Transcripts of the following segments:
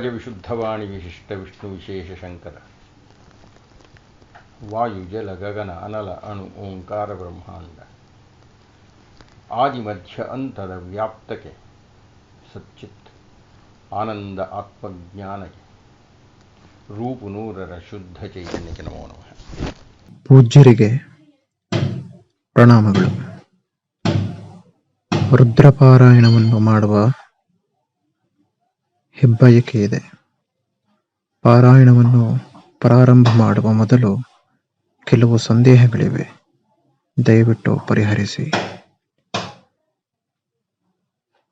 ವಾದಿರಾಜ ವಿಶುದ್ಧವಾಣಿ ವಿಶಿಷ್ಟ ವಿಷ್ಣು ವಿಶೇಷ ಶಂಕರ ವಾಯು ಜಲ ಗಗನ ಅನಲ ಅಣು ಓಂಕಾರ ಬ್ರಹ್ಮಾಂಡ ಆದಿ ಮಧ್ಯ ಅಂತದ ವ್ಯಾಪ್ತಕ್ಕೆ ಸಚ್ಚಿತ್ ಆನಂದ ಆತ್ಮಜ್ಞಾನಕ್ಕೆ ರೂಪು ನೂರರ ಶುದ್ಧ ಚೈತನ್ಯಕ್ಕೆ ನಮೋ ನಮಃ. ಪೂಜ್ಯರಿಗೆ ಪ್ರಣಾಮಗಳು. ರುದ್ರಪಾರಾಯಣವನ್ನು ಮಾಡುವ ಹೆಬ್ಬಯಕೆ ಇದೆ. ಪಾರಾಯಣವನ್ನು ಪ್ರಾರಂಭ ಮಾಡುವ ಮೊದಲು ಕೆಲವು ಸಂದೇಹಗಳಿವೆ, ದಯವಿಟ್ಟು ಪರಿಹರಿಸಿ.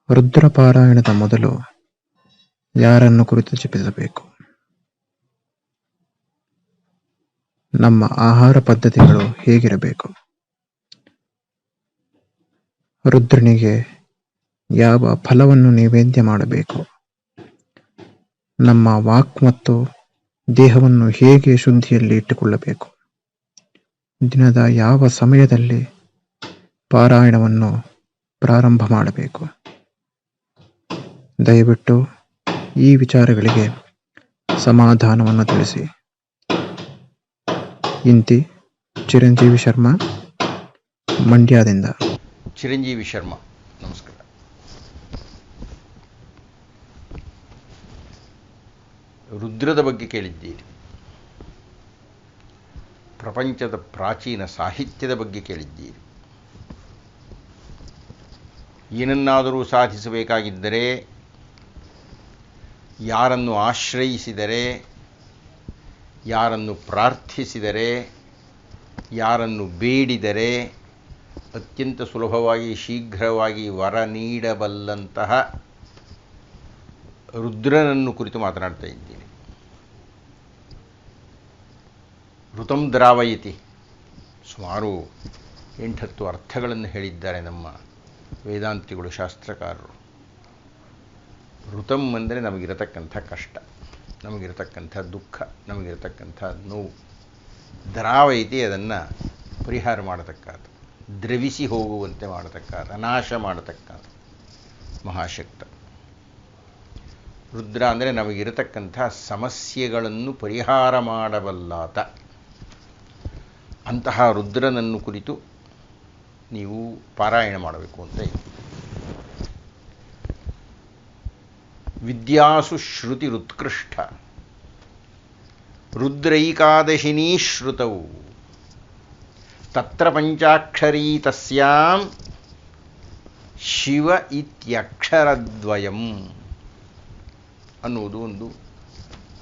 ರುದ್ರಪಾರಾಯಣದ ಮೊದಲು ಯಾರನ್ನು ಕುರಿತು ಜಪಿಸಬೇಕು? ನಮ್ಮ ಆಹಾರ ಪದ್ಧತಿಗಳು ಹೇಗಿರಬೇಕು? ರುದ್ರನಿಗೆ ಯಾವ ಫಲವನ್ನು ನೈವೇದ್ಯ ಮಾಡಬೇಕು? ನಮ್ಮ ವಾಕ್ ಮತ್ತು ದೇಹವನ್ನು ಹೇಗೆ ಶುದ್ಧಿಯಲ್ಲಿ ಇಟ್ಟುಕೊಳ್ಳಬೇಕು? ದಿನದ ಯಾವ ಸಮಯದಲ್ಲಿ ಪಾರಾಯಣವನ್ನು ಪ್ರಾರಂಭ ಮಾಡಬೇಕು? ದಯವಿಟ್ಟು ಈ ವಿಚಾರಗಳಿಗೆ ಸಮಾಧಾನವನ್ನು ತಿಳಿಸಿ. ಇಂತಿ ಚಿರಂಜೀವಿ ಶರ್ಮಾ, ಮಂಡ್ಯದಿಂದ. ಚಿರಂಜೀವಿ ಶರ್ಮಾ, ನಮಸ್ಕಾರ. ರುದ್ರದ ಬಗ್ಗೆ ಕೇಳಿದ್ದೀರಿ, ಪ್ರಪಂಚದ ಪ್ರಾಚೀನ ಸಾಹಿತ್ಯದ ಬಗ್ಗೆ ಕೇಳಿದ್ದೀರಿ. ಏನನ್ನಾದರೂ ಸಾಧಿಸಬೇಕಾಗಿದ್ದರೆ, ಯಾರನ್ನು ಆಶ್ರಯಿಸಿದರೆ, ಯಾರನ್ನು ಪ್ರಾರ್ಥಿಸಿದರೆ, ಯಾರನ್ನು ಬೇಡಿದರೆ ಅತ್ಯಂತ ಸುಲಭವಾಗಿ ಶೀಘ್ರವಾಗಿ ವರ ನೀಡಬಲ್ಲಂತಹ ರುದ್ರನನ್ನು ಕುರಿತು ಮಾತನಾಡ್ತಾ ಇದ್ದೀನಿ. ಋತಂ ದ್ರಾವಯತಿ, ಸುಮಾರು 8-10 ಅರ್ಥಗಳನ್ನು ಹೇಳಿದ್ದಾರೆ ನಮ್ಮ ವೇದಾಂತಿಗಳು, ಶಾಸ್ತ್ರಕಾರರು. ಋತಂ ಅಂದರೆ ನಮಗಿರತಕ್ಕಂಥ ಕಷ್ಟ, ನಮಗಿರತಕ್ಕಂಥ ದುಃಖ, ನಮಗಿರತಕ್ಕಂಥ ನೋವು. ದ್ರಾವಯತಿ ಅದನ್ನು ಪರಿಹಾರ ಮಾಡತಕ್ಕದ್ದು, ದ್ರವಿಸಿ ಹೋಗುವಂತೆ ಮಾಡತಕ್ಕದ್ದು, ನಾಶ ಮಾಡತಕ್ಕದ್ದು ಮಹಾಶಕ್ತ. ರುದ್ರ ಅಂದರೆ ನಮಗಿರತಕ್ಕಂಥ ಸಮಸ್ಯೆಗಳನ್ನು ಪರಿಹಾರ ಮಾಡಬಲ್ಲಾತ. ಅಂತಹ ರುದ್ರನನ್ನು ಕುರಿತು ನೀವು ಪಾರಾಯಣ ಮಾಡಬೇಕು ಅಂತ ಇದೆ. ವಿದ್ಯಾಸು ಶ್ರುತಿರುತ್ಕೃಷ್ಟ ರುದ್ರೈಕಾದಶಿನೀ ಶ್ರುತೌ ತತ್ರ ಪಂಚಾಕ್ಷರೀ ತಸ್ಯಾಂ ಶಿವ ಇತ್ಯಕ್ಷರದ್ವಯಂ ಅನ್ನುವುದು ಒಂದು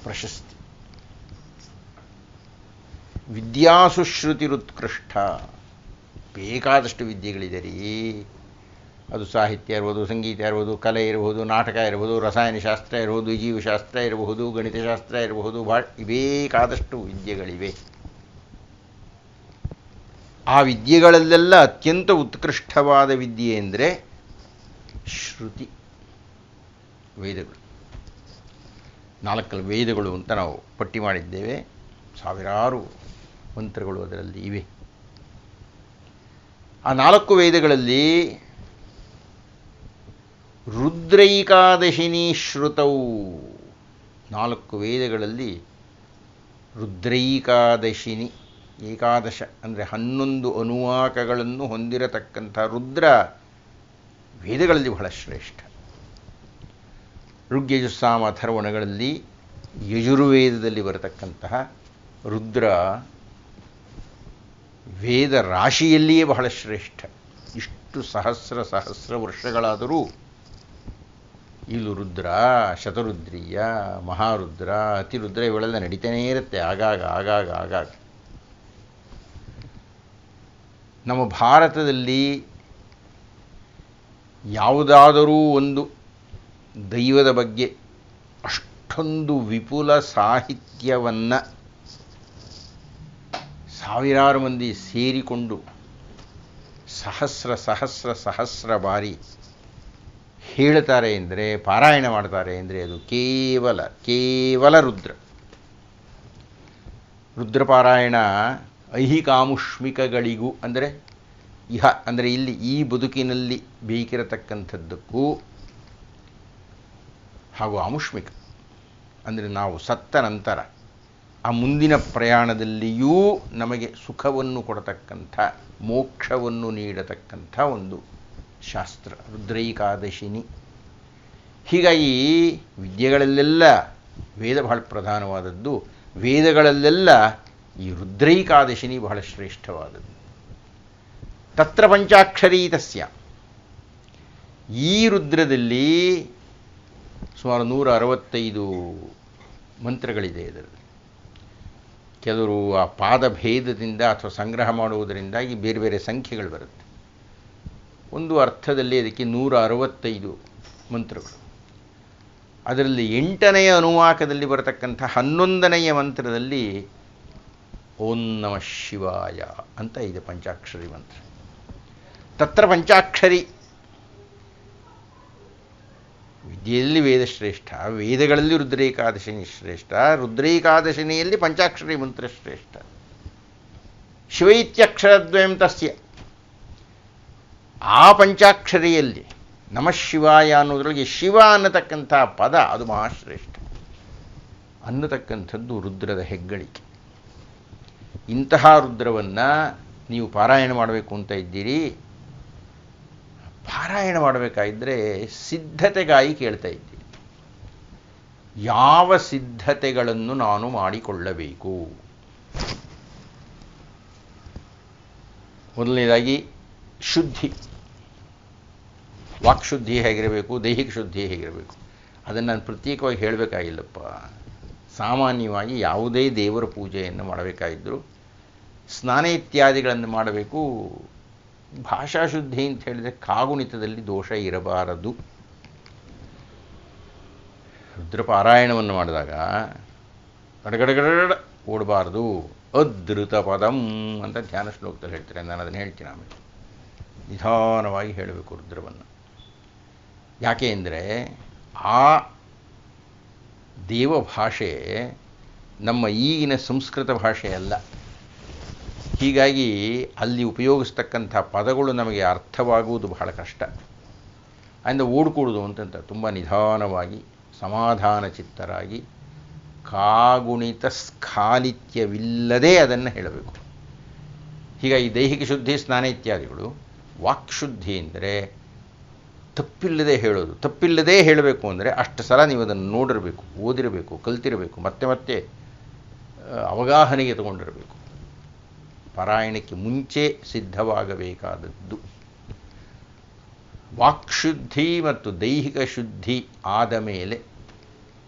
ಪ್ರಶಸ್ತಿ. ವಿದ್ಯಾಸು ಶ್ರುತಿರುತ್ಕೃಷ್ಟ, ಬೇಕಾದಷ್ಟು ವಿದ್ಯೆಗಳಿದೆ ರೀ. ಅದು ಸಾಹಿತ್ಯ ಇರ್ಬೋದು, ಸಂಗೀತ ಇರ್ಬೋದು, ಕಲೆ ಇರಬಹುದು, ನಾಟಕ ಇರಬಹುದು, ರಸಾಯನಶಾಸ್ತ್ರ ಇರಬಹುದು, ಜೀವಶಾಸ್ತ್ರ ಇರಬಹುದು, ಗಣಿತಶಾಸ್ತ್ರ ಇರಬಹುದು, ಬೇಕಾದಷ್ಟು ವಿದ್ಯೆಗಳಿವೆ. ಆ ವಿದ್ಯೆಗಳಲ್ಲೆಲ್ಲ ಅತ್ಯಂತ ಉತ್ಕೃಷ್ಟವಾದ ವಿದ್ಯೆ ಅಂದರೆ ಶ್ರುತಿ, ವೇದಗಳು. 4 ವೇದಗಳು ಅಂತ ನಾವು ಪಟ್ಟಿ ಮಾಡಿದ್ದೇವೆ. ಸಾವಿರಾರು ಮಂತ್ರಗಳು ಅದರಲ್ಲಿ ಇವೆ. ಆ 4 ವೇದಗಳಲ್ಲಿ ರುದ್ರೈಕಾದಶಿನಿ ಶ್ರುತೌ, 4 ವೇದಗಳಲ್ಲಿ ರುದ್ರೈಕಾದಶಿನಿ, ಏಕಾದಶ ಅಂದರೆ 11 ಅನುವಾಕಗಳನ್ನು ಹೊಂದಿರತಕ್ಕಂಥ ರುದ್ರ ವೇದಗಳಲ್ಲಿ ಬಹಳ ಶ್ರೇಷ್ಠ. ಋಗ್ಯಜುಸ್ಸಾಮ ಅಥರ್ವಣಗಳಲ್ಲಿ ಯಜುರ್ವೇದದಲ್ಲಿ ಬರತಕ್ಕಂತಹ ರುದ್ರ ವೇದ ರಾಶಿಯಲ್ಲಿಯೇ ಬಹಳ ಶ್ರೇಷ್ಠ. ಇಷ್ಟು ಸಹಸ್ರ ವರ್ಷಗಳಾದರೂ ಇಲ್ಲೂ ರುದ್ರ, ಶತರುದ್ರೀಯ, ಮಹಾರುದ್ರ, ಅತಿರುದ್ರ ಇವೆಲ್ಲ ನಡೀತಾನೇ ಇರುತ್ತೆ ಆಗಾಗ. ನಮ್ಮ ಭಾರತದಲ್ಲಿ ಯಾವುದಾದರೂ ಒಂದು ದೈವದ ಬಗ್ಗೆ ಅಷ್ಟೊಂದು ವಿಪುಲ ಸಾಹಿತ್ಯವನ್ನು ಸಾವಿರಾರು ಮಂದಿ ಸೇರಿಕೊಂಡು ಸಹಸ್ರ ಬಾರಿ ಹೇಳ್ತಾರೆ ಅಂದರೆ, ಪಾರಾಯಣ ಮಾಡ್ತಾರೆ ಅಂದರೆ ಅದು ಕೇವಲ ರುದ್ರಪಾರಾಯಣ ಐಹಿಕಾಮುಷ್ಮಿಕಗಳಿಗೂ ಅಂದರೆ ಇಹ ಅಂದರೆ ಇಲ್ಲಿ ಈ ಬದುಕಿನಲ್ಲಿ ಬೇಕಿರತಕ್ಕಂಥದ್ದಕ್ಕೂ ಹಾಗೂ ಆಮುಷ್ಮಿಕ ಅಂದರೆ ನಾವು ಸತ್ತ ನಂತರ ಆ ಮುಂದಿನ ಪ್ರಯಾಣದಲ್ಲಿಯೂ ನಮಗೆ ಸುಖವನ್ನು ಕೊಡತಕ್ಕಂಥ ಮೋಕ್ಷವನ್ನು ನೀಡತಕ್ಕಂಥ ಒಂದು ಶಾಸ್ತ್ರ ರುದ್ರೈಕಾದಶಿನಿ. ಹೀಗಾಗಿ ವಿದ್ಯೆಗಳಲ್ಲೆಲ್ಲ ವೇದ ಬಹಳ ಪ್ರಧಾನವಾದದ್ದು. ವೇದಗಳಲ್ಲೆಲ್ಲ ಈ ರುದ್ರೈಕಾದಶಿನಿ ಬಹಳ ಶ್ರೇಷ್ಠವಾದದ್ದು. ತತ್ರ ಪಂಚಾಕ್ಷರೀ ತಸ್ಯ, ಈ ರುದ್ರದಲ್ಲಿ ಸುಮಾರು 165 ಮಂತ್ರಗಳಿದೆ. ಇದರಲ್ಲಿ ಕೆಲವರು ಆ ಪಾದಭೇದದಿಂದ ಅಥವಾ ಸಂಗ್ರಹ ಮಾಡುವುದರಿಂದಾಗಿ ಬೇರೆ ಬೇರೆ ಸಂಖ್ಯೆಗಳು ಬರುತ್ತೆ. ಒಂದು ಅರ್ಥದಲ್ಲಿ ಅದಕ್ಕೆ 165 ಮಂತ್ರಗಳು. ಅದರಲ್ಲಿ 8ನೆಯ ಅನುವಾಕದಲ್ಲಿ ಬರತಕ್ಕಂಥ 11ನೆಯ ಮಂತ್ರದಲ್ಲಿ ಓಂ ನಮಃ ಶಿವಾಯ ಅಂತ ಇದೆ ಪಂಚಾಕ್ಷರಿ ಮಂತ್ರ. ತತ್ರ ಪಂಚಾಕ್ಷರಿ. ವಿದ್ಯೆಯಲ್ಲಿ ವೇದ ಶ್ರೇಷ್ಠ, ವೇದಗಳಲ್ಲಿ ರುದ್ರೈಕಾದಶಿನಿ ಶ್ರೇಷ್ಠ, ರುದ್ರೈಕಾದಶಿನಿಯಲ್ಲಿ ಪಂಚಾಕ್ಷರಿ ಮಂತ್ರ ಶ್ರೇಷ್ಠ. ಶಿವೈತ್ಯಕ್ಷರದ್ವಯಂ ತಸ್ಯ, ಆ ಪಂಚಾಕ್ಷರಿಯಲ್ಲಿ ನಮಃ ಶಿವಾಯ ಅನ್ನೋದ್ರೊಳಗೆ ಶಿವ ಅನ್ನತಕ್ಕಂಥ ಪದ ಅದು ಮಹಾಶ್ರೇಷ್ಠ. ಅನ್ನತಕ್ಕಂಥದ್ದು ರುದ್ರದ ಹೆಗ್ಗಳಿಕೆ. ಇಂತಹ ರುದ್ರವನ್ನು ನೀವು ಪಾರಾಯಣ ಮಾಡಬೇಕು ಅಂತ ಇದ್ದೀರಿ. ಪಾರಾಯಣ ಮಾಡಬೇಕಾಗಿದ್ದರೆ ಸಿದ್ಧತೆಗಾಗಿ ಕೇಳ್ತಾ ಇದ್ದೀರಿ. ಯಾವ ಸಿದ್ಧತೆಗಳನ್ನು ನಾನು ಮಾಡಿಕೊಳ್ಳಬೇಕು? ಮೊದಲನೇದಾಗಿ ಶುದ್ಧಿ. ವಾಕ್ಶುದ್ಧಿ ಹೇಗಿರಬೇಕು, ದೈಹಿಕ ಶುದ್ಧಿ ಹೇಗಿರಬೇಕು, ಅದನ್ನು ನಾನು ಪ್ರತ್ಯೇಕವಾಗಿ ಹೇಳಬೇಕಾಗಿಲ್ಲಪ್ಪ. ಸಾಮಾನ್ಯವಾಗಿ ಯಾವುದೇ ದೇವರ ಪೂಜೆಯನ್ನು ಮಾಡಬೇಕಾಗಿದ್ದರೂ ಸ್ನಾನ ಇತ್ಯಾದಿಗಳನ್ನು ಮಾಡಬೇಕು. ಭಾಷಾಶುದ್ಧಿ ಅಂತ ಹೇಳಿದರೆ ಕಾಗುಣಿತದಲ್ಲಿ ದೋಷ ಇರಬಾರದು. ರುದ್ರಪಾರಾಯಣವನ್ನು ಮಾಡಿದಾಗ ಗಡಗಡಗಡ ಓಡಬಾರದು. ಅಧೃತ ಪದಂ ಅಂತ ಧ್ಯಾನ ಶ್ಲೋಕದಲ್ಲಿ ಹೇಳ್ತಾರೆ. ನಾನು ಅದನ್ನು ಹೇಳ್ತೀನಿ ಆಮೇಲೆ. ನಿಧಾನವಾಗಿ ಹೇಳಬೇಕು ರುದ್ರವನ್ನು. ಯಾಕೆ ಅಂದರೆ ಆ ದೇವ ಭಾಷೆ ನಮ್ಮ ಈಗಿನ ಸಂಸ್ಕೃತ ಭಾಷೆ ಅಲ್ಲ. ಹೀಗಾಗಿ ಅಲ್ಲಿ ಉಪಯೋಗಿಸ್ತಕ್ಕಂಥ ಪದಗಳು ನಮಗೆ ಅರ್ಥವಾಗುವುದು ಬಹಳ ಕಷ್ಟ. ಅದರಿಂದ ಓಡ್ಕೊಡುವುದು ಅಂತಂತ ತುಂಬ ನಿಧಾನವಾಗಿ ಸಮಾಧಾನ ಚಿತ್ತರಾಗಿ ಕಾಗುಣಿತ ಸ್ಖಾಲಿತ್ಯವಿಲ್ಲದೆ ಅದನ್ನು ಹೇಳಬೇಕು. ಹೀಗಾಗಿ ದೈಹಿಕ ಶುದ್ಧಿ, ಸ್ನಾನ ಇತ್ಯಾದಿಗಳು. ವಾಕ್ಶುದ್ಧಿ ಅಂದರೆ ತಪ್ಪಿಲ್ಲದೆ ಹೇಳೋದು. ತಪ್ಪಿಲ್ಲದೆ ಹೇಳಬೇಕು ಅಂದರೆ ಅಷ್ಟು ಸಲ ನೀವು ಅದನ್ನು ನೋಡಿರಬೇಕು, ಓದಿರಬೇಕು, ಕಲ್ತಿರಬೇಕು, ಮತ್ತೆ ಮತ್ತೆ ಅವಗಾಹನೆಗೆ ತಗೊಂಡಿರಬೇಕು. ಪಾರಾಯಣಕ್ಕೆ ಮುಂಚೆ ಸಿದ್ಧವಾಗಬೇಕಾದದ್ದು. ವಾಕ್ಶುದ್ಧಿ ಮತ್ತು ದೈಹಿಕ ಶುದ್ಧಿ ಆದ ಮೇಲೆ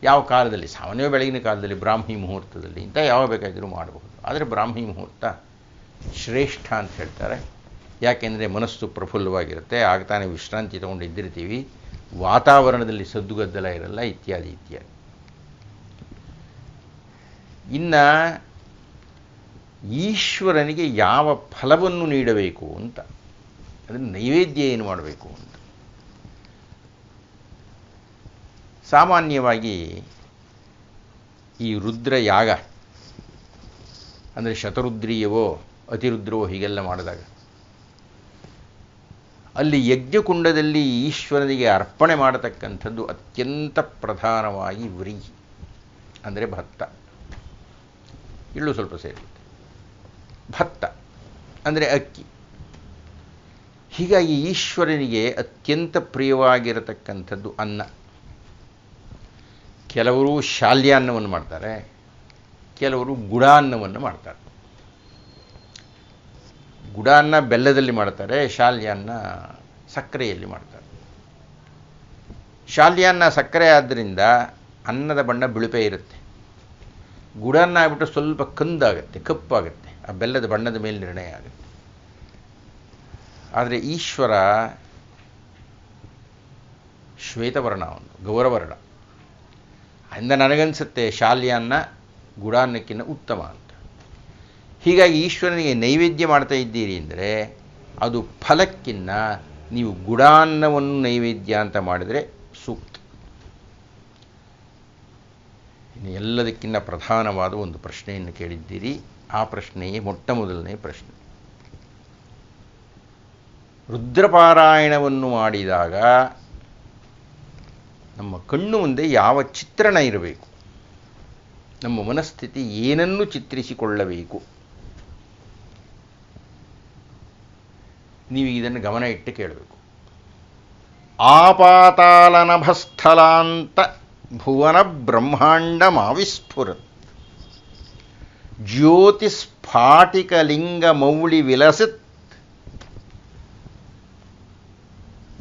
ಯಾವ ಕಾಲದಲ್ಲಿ, ಸಾಮಾನ್ಯವಾಗಿ ಬೆಳಗಿನ ಕಾಲದಲ್ಲಿ ಬ್ರಾಹ್ಮಿ ಮುಹೂರ್ತದಲ್ಲಿ ಇಂಥ ಯಾವ ಬೇಕಾದರೂ ಮಾಡಬಹುದು. ಆದರೆ ಬ್ರಾಹ್ಮಿ ಮುಹೂರ್ತ ಶ್ರೇಷ್ಠ ಅಂತ ಹೇಳ್ತಾರೆ. ಯಾಕೆಂದರೆ ಮನಸ್ಸು ಪ್ರಫುಲ್ಲವಾಗಿರುತ್ತೆ, ಆಗ ತಾನೇ ವಿಶ್ರಾಂತಿ ತಗೊಂಡು ಇದ್ದಿರ್ತೀವಿ, ವಾತಾವರಣದಲ್ಲಿ ಸದ್ದುಗದ್ದಲ ಇರಲ್ಲ, ಇತ್ಯಾದಿ ಇತ್ಯಾದಿ. ಇನ್ನು ಈಶ್ವರನಿಗೆ ಯಾವ ಫಲವನ್ನು ನೀಡಬೇಕು ಅಂತ, ಅದನ್ನು ನೈವೇದ್ಯ ಏನು ಮಾಡಬೇಕು ಅಂತ. ಸಾಮಾನ್ಯವಾಗಿ ಈ ರುದ್ರ ಯಾಗ ಅಂದರೆ ಶತರುದ್ರೀಯವೋ ಅತಿರುದ್ರವೋ ಹೀಗೆಲ್ಲ ಮಾಡಿದಾಗ ಅಲ್ಲಿ ಯಜ್ಞಕುಂಡದಲ್ಲಿ ಈಶ್ವರನಿಗೆ ಅರ್ಪಣೆ ಮಾಡತಕ್ಕಂಥದ್ದು ಅತ್ಯಂತ ಪ್ರಧಾನವಾಗಿ ವ್ರೀಹಿ ಅಂದರೆ ಭತ್ತ. ಇಲ್ಲೂ ಸ್ವಲ್ಪ ಸೇರುತ್ತೆ. ಭತ್ತ ಅಂದರೆ ಅಕ್ಕಿ. ಹೀಗಾಗಿ ಈಶ್ವರನಿಗೆ ಅತ್ಯಂತ ಪ್ರಿಯವಾಗಿರತಕ್ಕಂಥದ್ದು ಅನ್ನ. ಕೆಲವರು ಶಾಲ್ಯಾನ್ನವನ್ನು ಮಾಡ್ತಾರೆ, ಕೆಲವರು ಗುಡಾನ್ನವನ್ನು ಮಾಡ್ತಾರೆ. ಗುಡಾನ್ನ ಬೆಲ್ಲದಲ್ಲಿ ಮಾಡ್ತಾರೆ, ಶಾಲ್ಯಾನ್ನ ಸಕ್ಕರೆಯಲ್ಲಿ ಮಾಡ್ತಾರೆ. ಶಾಲ್ಯಾನ್ನ ಸಕ್ಕರೆ ಆದ್ದರಿಂದ ಅನ್ನದ ಬಣ್ಣ ಬಿಳುಪೆ ಇರುತ್ತೆ. ಗುಡಾನ್ನ ಆಗಿಬಿಟ್ಟು ಸ್ವಲ್ಪ ಕಂದಾಗುತ್ತೆ, ಕಪ್ಪಾಗುತ್ತೆ. ಆ ಬೆಲ್ಲದ ಬಣ್ಣದ ಮೇಲೆ ನಿರ್ಣಯ ಆಗುತ್ತೆ. ಆದರೆ ಈಶ್ವರ ಶ್ವೇತವರ್ಣ, ಒಂದು ಗೌರವರ್ಣ. ಅದರಿಂದ ನನಗನ್ಸುತ್ತೆ ಶಾಲ್ಯಾನ್ನ ಗುಡಾನ್ನಕ್ಕಿಂತ ಉತ್ತಮ ಅಂತ. ಹೀಗಾಗಿ ಈಶ್ವರನಿಗೆ ನೈವೇದ್ಯ ಮಾಡ್ತಾ ಇದ್ದೀರಿ ಅಂದರೆ ಅದು ಫಲಕ್ಕಿನ್ನ ನೀವು ಗುಡಾನ್ನವನ್ನು ನೈವೇದ್ಯ ಅಂತ ಮಾಡಿದರೆ ಸೂಕ್ತ. ಇನ್ನು ಎಲ್ಲದಕ್ಕಿಂತ ಪ್ರಧಾನವಾದ ಒಂದು ಪ್ರಶ್ನೆಯನ್ನು ಕೇಳಿದ್ದೀರಿ. ಆ ಪ್ರಶ್ನೆಯೇ ಮೊಟ್ಟ ಮೊದಲನೇ ಪ್ರಶ್ನೆ. ರುದ್ರಪಾರಾಯಣವನ್ನು ಮಾಡಿದಾಗ ನಮ್ಮ ಕಣ್ಣು ಮುಂದೆ ಯಾವ ಚಿತ್ರಣ ಇರಬೇಕು? ನಮ್ಮ ಮನಸ್ಥಿತಿ ಏನನ್ನು ಚಿತ್ರಿಸಿಕೊಳ್ಳಬೇಕು? ನೀವು ಇದನ್ನು ಗಮನ ಇಟ್ಟು ಕೇಳಬೇಕು. ಆಪಾತಾಲನಭಸ್ಥಲಾಂತ ಭುವನ ಬ್ರಹ್ಮಾಂಡ ಮಾವಿಸ್ಫುರತ್ ಜ್ಯೋತಿಸ್ಫಾಟಿಕಲಿಂಗ ಮೌಳಿ ವಿಲಸಿತ್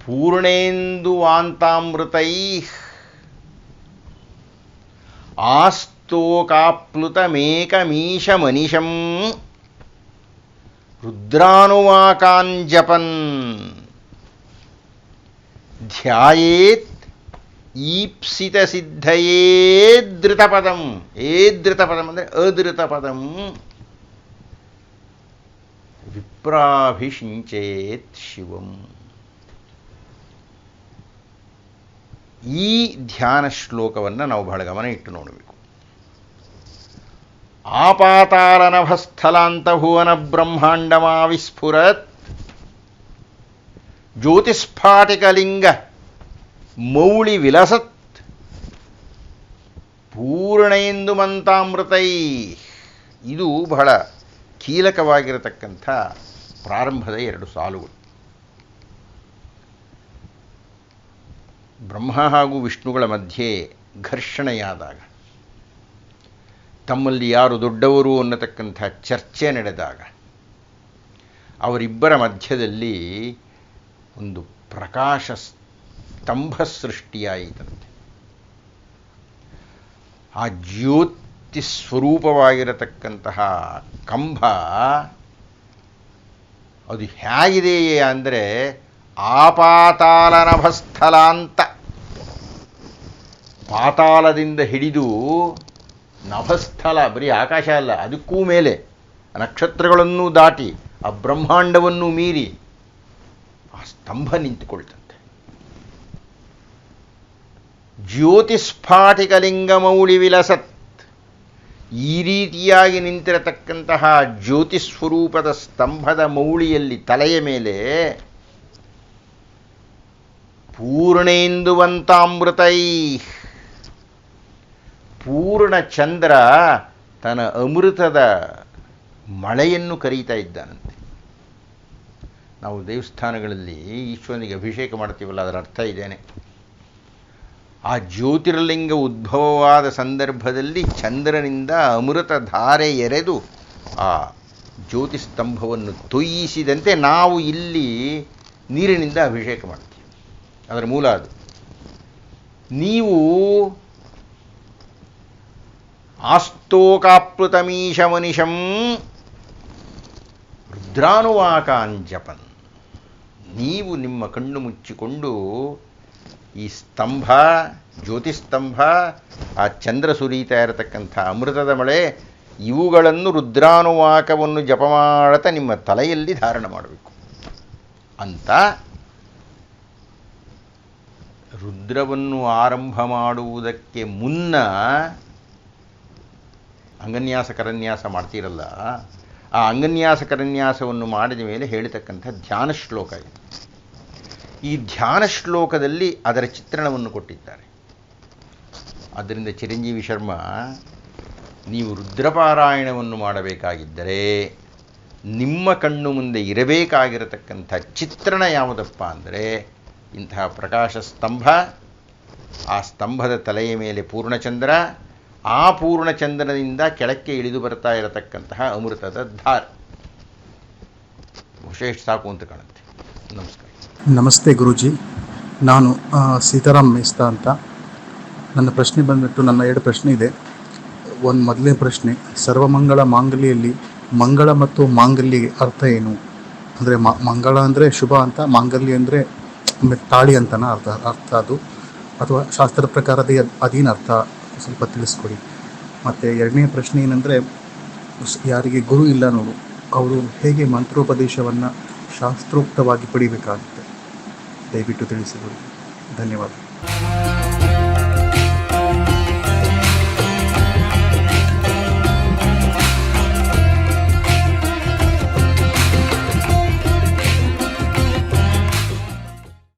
ಪೂರ್ಣೇಂದುವಾಂತಾಮೃತೈ ಆಸ್ತೋಕಾಪ್ಲುತಮೇಕಮೀಶಮನಿಶಂ ರುದ್ರಾನುವಾಕಾಂಜಪನ್ ಧ್ಯಾಯೇತ್ ಈಪ್ಸಿತ ಸಿದ್ಧಯೇದೃತಪದಂ. ಏದೃತಪದಂ ಅಂದರೆ ಅದೃತಪದಂ. ವಿಪ್ರಾಭಿಷಿಂಚೇತ್ ಶಿವಂ. ಈ ಧ್ಯಾನ ಶ್ಲೋಕವನ್ನು ನಾವು ಬಹಳ ಗಮನ ಇಟ್ಟು ನೋಡಬೇಕು. ಆಪಾತಾಲನಭಸ್ಥಲಾಂತ ಭುವನ ಬ್ರಹ್ಮಾಂಡಮಾವಿಸ್ಫುರತ್ ಜ್ಯೋತಿಸ್ಫಾಟಿಕಲಿಂಗ ಮೌಳಿ ವಿಲಸತ್ ಪೂರ್ಣೇಂದುಮಂತಾಮೃತೈ. ಇದು ಬಹಳ ಕೀಲಕವಾಗಿರತಕ್ಕಂಥ ಪ್ರಾರಂಭದ 2 ಸಾಲುಗಳು. ಬ್ರಹ್ಮ ಹಾಗೂ ವಿಷ್ಣುಗಳ ಮಧ್ಯೆ ಘರ್ಷಣೆಯಾದಾಗ, ತಮ್ಮಲ್ಲಿ ಯಾರು ದೊಡ್ಡವರು ಅನ್ನತಕ್ಕಂಥ ಚರ್ಚೆ ನಡೆದಾಗ, ಅವರಿಬ್ಬರ ಮಧ್ಯದಲ್ಲಿ ಒಂದು ಪ್ರಕಾಶ ಸ್ತಂಭ ಸೃಷ್ಟಿಯಾಯಿತಂತೆ. ಆ ಜ್ಯೋತಿ ಸ್ವರೂಪವಾಗಿರತಕ್ಕಂತಹ ಕಂಬ ಅದು ಹೇಗಿದೆಯೇ ಅಂದರೆ ಆಪಾತಾಲನಭಸ್ಥಲಾಂತ, ಪಾತಾಳದಿಂದ ಹಿಡಿದು ನಭಸ್ಥಲ, ಬರೀ ಆಕಾಶ ಅಲ್ಲ, ಅದಕ್ಕೂ ಮೇಲೆ ನಕ್ಷತ್ರಗಳನ್ನು ದಾಟಿ ಆ ಬ್ರಹ್ಮಾಂಡವನ್ನು ಮೀರಿ ಆ ಸ್ತಂಭ ನಿಂತುಕೊಳ್ತಂತೆ. ಜ್ಯೋತಿಸ್ಫಾಟಿಕಲಿಂಗ ಮೌಳಿ ವಿಲಸತ್. ಈ ರೀತಿಯಾಗಿ ನಿಂತಿರತಕ್ಕಂತಹ ಜ್ಯೋತಿಸ್ವರೂಪದ ಸ್ತಂಭದ ಮೌಳಿಯಲ್ಲಿ ತಲೆಯ ಮೇಲೆ ಪೂರ್ಣೇಂದುವಂತಾಮೃತೈ, ಪೂರ್ಣ ಚಂದ್ರ ತನ್ನ ಅಮೃತದ ಮಳೆಯನ್ನು ಕರೀತಾ ಇದ್ದಾನಂತೆ. ನಾವು ದೇವಸ್ಥಾನಗಳಲ್ಲಿ ಈಶ್ವರನಿಗೆ ಅಭಿಷೇಕ ಮಾಡ್ತೀವಲ್ಲ, ಅದರ ಅರ್ಥ ಇದೇನೆ. ಆ ಜ್ಯೋತಿರ್ಲಿಂಗ ಉದ್ಭವವಾದ ಸಂದರ್ಭದಲ್ಲಿ ಚಂದ್ರನಿಂದ ಅಮೃತ ಧಾರೆ ಎರೆದು ಆ ಜ್ಯೋತಿಸ್ತಂಭವನ್ನು ತೊಯ್ಯಿಸಿದಂತೆ ನಾವು ಇಲ್ಲಿ ನೀರಿನಿಂದ ಅಭಿಷೇಕ ಮಾಡ್ತೀವಿ. ಅದರ ಮೂಲ ಅದು. ನೀವು ಆಸ್ತೋಕಾಪ್ಲುತಮೀಶಮನಿಶಂ ರುದ್ರಾನುವಾಕಾಂಜಪನ್. ನೀವು ನಿಮ್ಮ ಕಣ್ಣು ಮುಚ್ಚಿಕೊಂಡು ಈ ಸ್ತಂಭ, ಜ್ಯೋತಿಸ್ತಂಭ, ಆ ಚಂದ್ರ ಸುರಿತಾ ಇರತಕ್ಕಂಥ ಅಮೃತದ ಮಳೆ, ಇವುಗಳನ್ನು ರುದ್ರಾನುವಾಕವನ್ನು ಜಪ ಮಾಡುತ್ತಾ ನಿಮ್ಮ ತಲೆಯಲ್ಲಿ ಧಾರಣ ಮಾಡಬೇಕು ಅಂತ ರುದ್ರವನ್ನು ಆರಂಭ ಮಾಡುವುದಕ್ಕೆ ಮುನ್ನ ಅಂಗನ್ಯಾಸ ಕರನ್ಯಾಸ ಮಾಡ್ತೀರಲ್ಲ, ಆ ಅಂಗನ್ಯಾಸ ಕರನ್ಯಾಸವನ್ನು ಮಾಡಿದ ಮೇಲೆ ಹೇಳಿತಕ್ಕಂಥ ಧ್ಯಾನ ಶ್ಲೋಕ ಇದೆ. ಈ ಧ್ಯಾನ ಶ್ಲೋಕದಲ್ಲಿ ಅದರ ಚಿತ್ರಣವನ್ನು ಕೊಟ್ಟಿದ್ದಾರೆ. ಆದ್ದರಿಂದ ಚಿರಂಜೀವಿ ಶರ್ಮ, ನೀವು ರುದ್ರಪಾರಾಯಣವನ್ನು ಮಾಡಬೇಕಾಗಿದ್ದರೆ ನಿಮ್ಮ ಕಣ್ಣು ಮುಂದೆ ಇರಬೇಕಾಗಿರತಕ್ಕಂಥ ಚಿತ್ರಣ ಯಾವುದಪ್ಪ ಅಂದರೆ ಇಂತಹ ಪ್ರಕಾಶ ಸ್ತಂಭ, ಆ ಸ್ತಂಭದ ತಲೆಯ ಮೇಲೆ ಪೂರ್ಣಚಂದ್ರ, ಆ ಪೂರ್ಣಚಂದ್ರನಿಂದ ಕೆಳಕ್ಕೆ ಇಳಿದು ಬರ್ತಾ ಇರತಕ್ಕಂತಹ ಅಮೃತದ ಧಾರೆ. ಬಹುಶಃ ಸಾಕು ಅಂತ ಕಾಣುತ್ತೆ. ನಮಸ್ಕಾರ. ನಮಸ್ತೆ ಗುರೂಜಿ, ನಾನು ಸೀತಾರಾಮ್ ಮೇಸ್ತಾ ಅಂತ. ನನ್ನ ಪ್ರಶ್ನೆ ಬಂದ್ಬಿಟ್ಟು, ನನ್ನ 2 ಪ್ರಶ್ನೆ ಇದೆ. ಒಂದು ಮೊದಲನೇ ಪ್ರಶ್ನೆ, ಸರ್ವಮಂಗಳ ಮಾಂಗಲ್ಯಲ್ಲಿ ಮಂಗಳ ಮತ್ತು ಮಾಂಗಲ್ಯ ಅರ್ಥ ಏನು? ಅಂದರೆ ಮಂಗಳ ಅಂದರೆ ಶುಭ ಅಂತ, ಮಾಂಗಲ್ಯ ಅಂದರೆ ತಾಳಿ ಅಂತನ ಅರ್ಥ ಅದು, ಅಥವಾ ಶಾಸ್ತ್ರದ ಪ್ರಕಾರದ ಅದೇನು ಅರ್ಥ ಸ್ವಲ್ಪ ತಿಳಿಸ್ಕೊಡಿ. ಮತ್ತು 2ನೇ ಪ್ರಶ್ನೆ ಏನಂದರೆ, ಯಾರಿಗೆ ಗುರು ಇಲ್ಲ ನೋಡು, ಅವರು ಹೇಗೆ ಮಂತ್ರೋಪದೇಶವನ್ನು ಶಾಸ್ತ್ರೋಕ್ತವಾಗಿ ಪಡಿಬೇಕಾಗುತ್ತೆ? ದಯವಿಟ್ಟು ತಿಳಿಸಿಕೊಡಿ. ಧನ್ಯವಾದ.